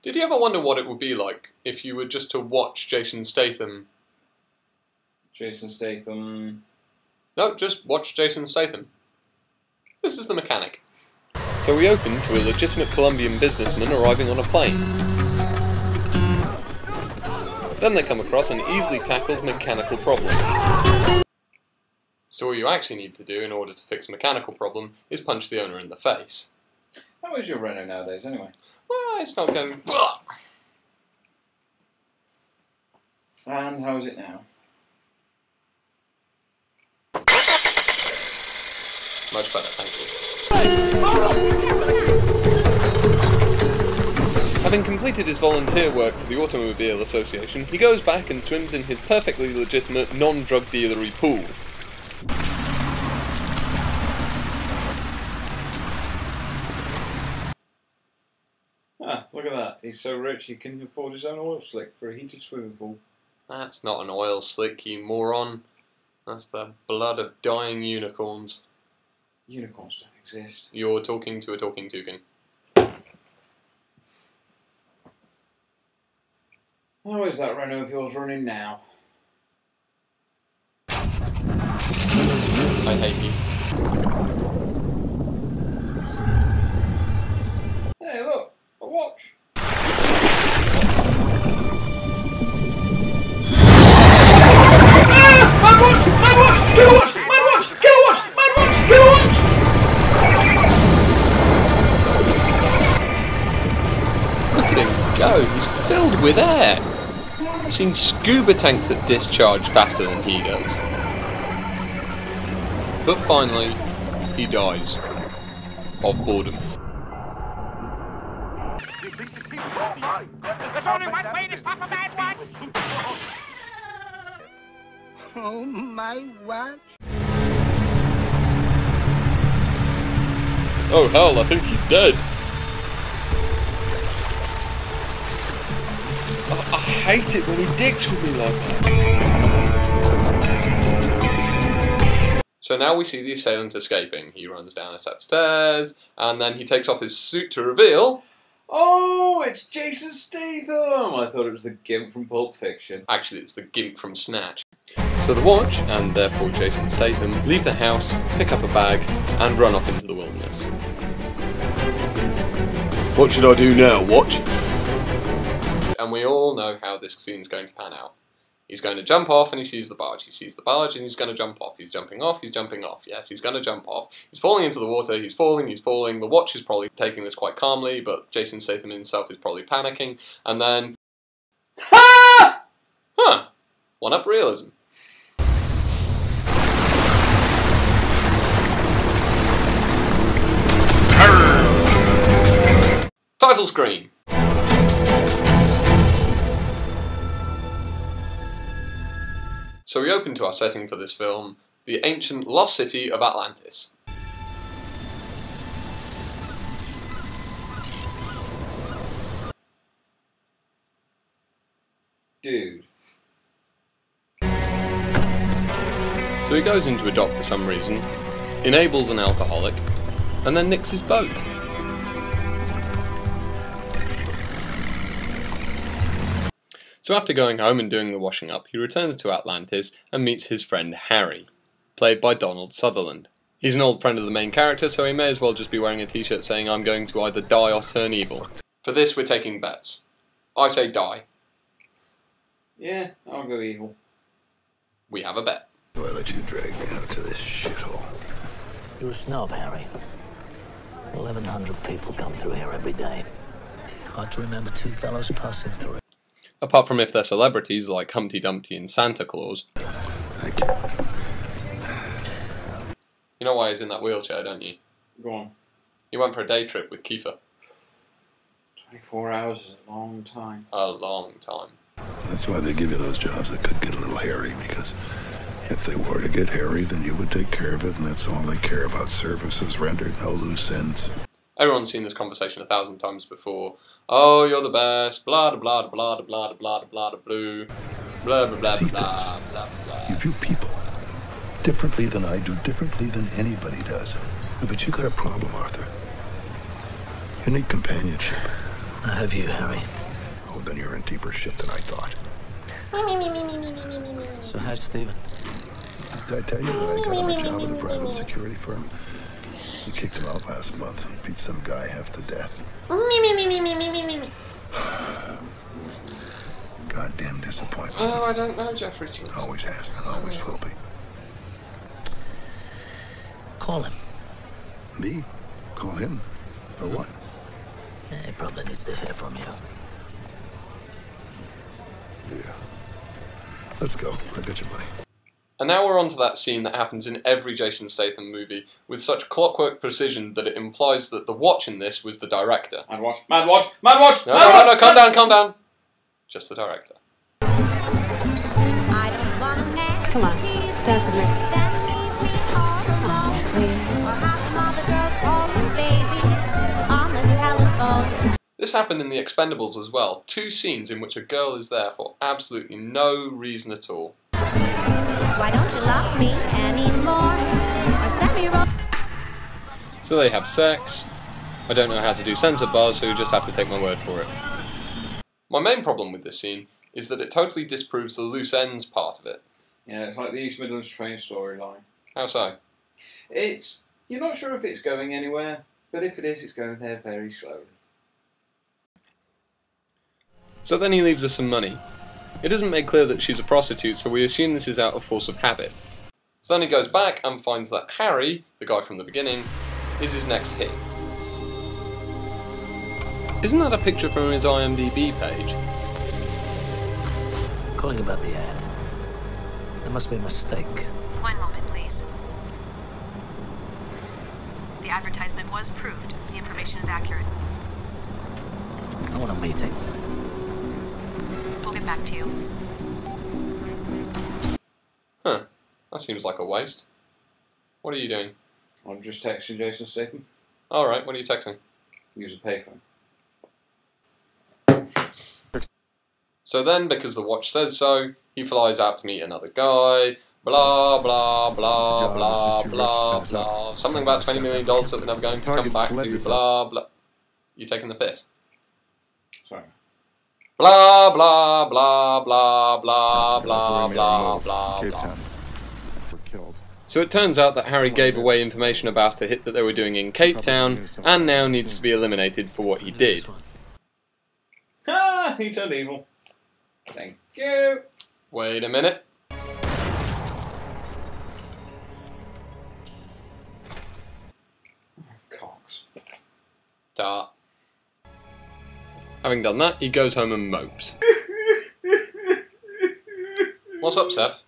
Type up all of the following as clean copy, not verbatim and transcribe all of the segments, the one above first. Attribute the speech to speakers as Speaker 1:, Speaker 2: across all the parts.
Speaker 1: Did you ever wonder what it would be like if you were just to watch Jason Statham?
Speaker 2: Jason Statham...
Speaker 1: No, just watch Jason Statham. This is the mechanic. So we open to a legitimate Colombian businessman arriving on a plane. Then they come across an easily tackled mechanical problem. So all you actually need to do in order to fix a mechanical problem is punch the owner in the face.
Speaker 2: How is your Renault nowadays, anyway?
Speaker 1: Well, it's not going...
Speaker 2: And how is it now?
Speaker 1: Much better, thank you. Having completed his volunteer work for the Automobile Association, he goes back and swims in his perfectly legitimate non-drug dealery pool.
Speaker 2: Ah, look at that. He's so rich he can afford his own oil slick for a heated swimming pool.
Speaker 1: That's not an oil slick, you moron. That's the blood of dying unicorns.
Speaker 2: Unicorns don't exist.
Speaker 1: You're talking to a talking toucan.
Speaker 2: How is that Renault of yours running now?
Speaker 1: I hate you.
Speaker 2: Hey, look! A watch! Mad watch! Mad watch! Kill a watch! Mad watch! Kill a watch! Mad watch! Kill a watch!
Speaker 1: Look at him go, he's filled with air. I've seen scuba tanks that discharge faster than he does. But finally, he dies. Of boredom.
Speaker 3: There's only one way to stop a bad watch.
Speaker 4: Oh, my watch.
Speaker 1: Oh hell, I think he's dead. I hate it when he dicks with me like that. So now we see the assailant escaping. He runs down a set of stairs, and then he takes off his suit to reveal...
Speaker 2: Oh, it's Jason Statham! I thought it was the Gimp from Pulp Fiction.
Speaker 1: Actually, it's the Gimp from Snatch. So the Watch, and therefore Jason Statham, leave the house, pick up a bag, and run off into the wilderness. What should I do now, Watch? And we all know how this scene's going to pan out. He's going to jump off and he sees the barge. He sees the barge and he's going to jump off. He's jumping off, he's jumping off. Yes, he's going to jump off. He's falling into the water, he's falling, he's falling. The Watch is probably taking this quite calmly, but Jason Statham himself is probably panicking. And then... Ha! Huh. One-up realism. Title screen. So we open to our setting for this film, the ancient lost city of Atlantis.
Speaker 2: Dude.
Speaker 1: So he goes into a dock for some reason, enables an alcoholic, and then nicks his boat. So after going home and doing the washing up, he returns to Atlantis and meets his friend Harry, played by Donald Sutherland. He's an old friend of the main character, so he may as well just be wearing a t-shirt saying I'm going to either die or turn evil. For this we're taking bets. I say die.
Speaker 2: Yeah, I'll go evil.
Speaker 1: We have a bet.
Speaker 5: Do I let you drag me out to this shithole?
Speaker 6: You're a snob, Harry. 1,100 people come through here every day. Hard to remember two fellows passing through.
Speaker 1: Apart from if they're celebrities like Humpty Dumpty and Santa Claus.
Speaker 5: Thank you.
Speaker 1: You know why he's in that wheelchair, don't you?
Speaker 2: Go on.
Speaker 1: He went for a day trip with Kiefer.
Speaker 2: 24 hours is a long time.
Speaker 1: A long time.
Speaker 5: That's why they give you those jobs that could get a little hairy, because if they were to get hairy, then you would take care of it, and that's all they care about. Services rendered, no loose ends.
Speaker 1: Everyone's seen this conversation 1,000 times before. Oh, you're the best, blah da blah da blah da blah da blah da blah da blue. Blah, blah, blah,
Speaker 5: See
Speaker 1: blah,
Speaker 5: things.
Speaker 1: blah, blah.
Speaker 5: You view people differently than I do, differently than anybody does. But you got a problem, Arthur. You need companionship.
Speaker 6: I have you, Harry.
Speaker 5: Oh, then you're in deeper shit than I thought.
Speaker 6: So how's Stephen?
Speaker 5: Did I tell you that I got him a job with a private security firm? We kicked him out last month. He beat some guy half to death. Goddamn disappointment.
Speaker 1: Oh, I don't know, Jeffrey Jones.
Speaker 5: Always has been, always will be.
Speaker 6: Call him.
Speaker 5: Me? Call him? For what?
Speaker 6: He probably needs to hear from you.
Speaker 5: Yeah. Let's go. I got your money.
Speaker 1: And now we're on to that scene that happens in every Jason Statham movie with such clockwork precision that it implies that the Watch in this was the director.
Speaker 2: Man watch, man watch, man watch!
Speaker 1: No, no, no, no, calm down, calm down. Just the director.
Speaker 7: Come on, dance with me.
Speaker 1: This happened in The Expendables as well. 2 scenes in which a girl is there for absolutely no reason at all.
Speaker 7: Why don't you love me anymore? Or send me
Speaker 1: So they have sex. I don't know how to do censor bars, so you just have to take my word for it. My main problem with this scene is that it totally disproves the loose ends part of it.
Speaker 2: Yeah, it's like the East Midlands train storyline.
Speaker 1: How so?
Speaker 2: You're not sure if it's going anywhere, but if it is, it's going there very slowly.
Speaker 1: So then he leaves her some money. It doesn't make clear that she's a prostitute, so we assume this is out of force of habit. So then he goes back and finds that Harry, the guy from the beginning, is his next hit. Isn't that a picture from his IMDb page?
Speaker 6: Calling about the ad. There must be a mistake.
Speaker 8: One moment, please. The advertisement was proved. The information is accurate.
Speaker 6: I want a meeting.
Speaker 8: We'll get back to you.
Speaker 1: Huh. That seems like a waste. What are you doing?
Speaker 2: I'm just texting Jason Statham.
Speaker 1: Alright, what are you texting?
Speaker 2: Use a payphone.
Speaker 1: So then, because the Watch says so, he flies out to meet another guy. Blah, blah, blah, blah, blah, blah. Something about $20 million that we're never going to come back to. Blah, blah. You taking the piss?
Speaker 2: Sorry.
Speaker 1: Blah, blah, blah, blah, blah, blah, blah, blah, blah. So it turns out that Harry gave away information about a hit that they were doing in Cape Town, and now needs to be eliminated for what he did.
Speaker 2: Ha! He turned evil. Thank you.
Speaker 1: Wait a minute.
Speaker 2: Cox.
Speaker 1: Dart. Having done that, he goes home and mopes. What's up, Seth?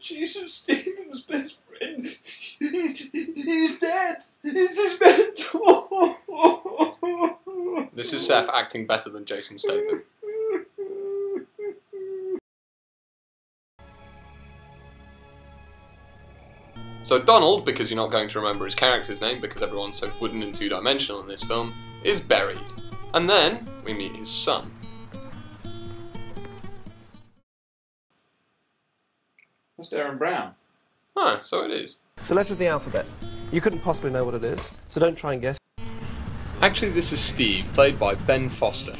Speaker 2: Jason Statham's best friend. He's dead. It's his mentor.
Speaker 1: This is Seth acting better than Jason Statham. So Donald, because you're not going to remember his character's name because everyone's so wooden and two-dimensional in this film, is buried. And then we meet his son.
Speaker 2: That's Darren Brown.
Speaker 1: Huh, so it is.
Speaker 9: It's a letter of the alphabet. You couldn't possibly know what it is, so don't try and guess.
Speaker 1: Actually, this is Steve, played by Ben Foster.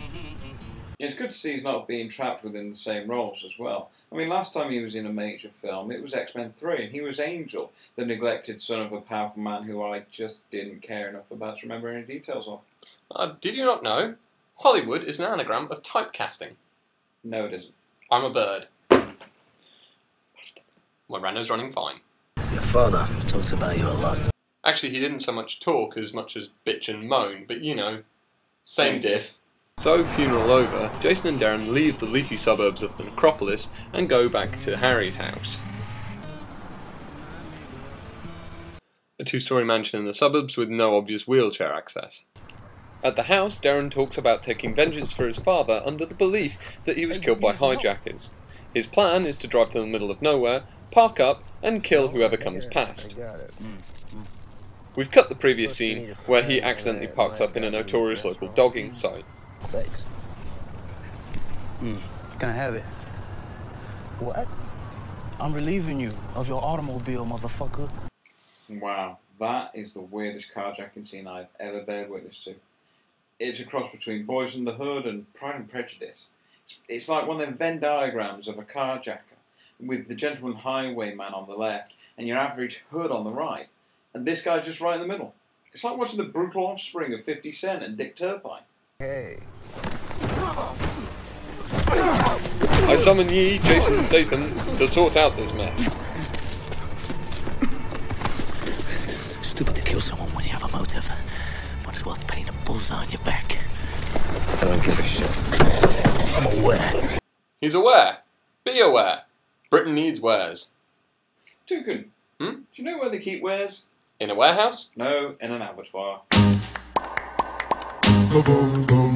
Speaker 2: Yeah, it's good to see he's not being trapped within the same roles as well. I mean, last time he was in a major film, it was X-Men 3, and he was Angel, the neglected son of a powerful man who I just didn't care enough about to remember any details of.
Speaker 1: Did you not know? Hollywood is an anagram of typecasting.
Speaker 2: No, it isn't.
Speaker 1: I'm a bird. My Renault's running fine.
Speaker 6: Your father talks about you a lot.
Speaker 1: Actually, he didn't so much talk as much as bitch and moan, but you know, same diff. So, funeral over, Jason and Darren leave the leafy suburbs of the necropolis and go back to Harry's house. A 2-story mansion in the suburbs with no obvious wheelchair access. At the house, Darren talks about taking vengeance for his father under the belief that he was killed by hijackers. His plan is to drive to the middle of nowhere, park up, and kill whoever comes past. We've cut the previous scene where he accidentally parks up in a notorious local dogging site.
Speaker 4: Thanks. Can I have it?
Speaker 6: What? I'm relieving you of your automobile, motherfucker.
Speaker 2: Wow, that is the weirdest carjacking scene I've ever bared witness to. It's a cross between Boys in the Hood and Pride and Prejudice. It's like one of them Venn diagrams of a carjacker, with the gentleman highwayman on the left and your average hood on the right, and this guy's just right in the middle. It's like watching the brutal offspring of 50 Cent and Dick Turpine.
Speaker 6: Hey.
Speaker 1: I summon ye, Jason Statham, to sort out this mess.
Speaker 6: Stupid to kill someone when you have a motive. Might as well paint a bullseye on your back. I don't give a shit. I'm aware.
Speaker 1: He's aware. Be aware. Britain needs wares.
Speaker 2: Tukun, do you know where they keep wares?
Speaker 1: In a warehouse?
Speaker 2: No, in an abattoir.
Speaker 5: Boom, boom.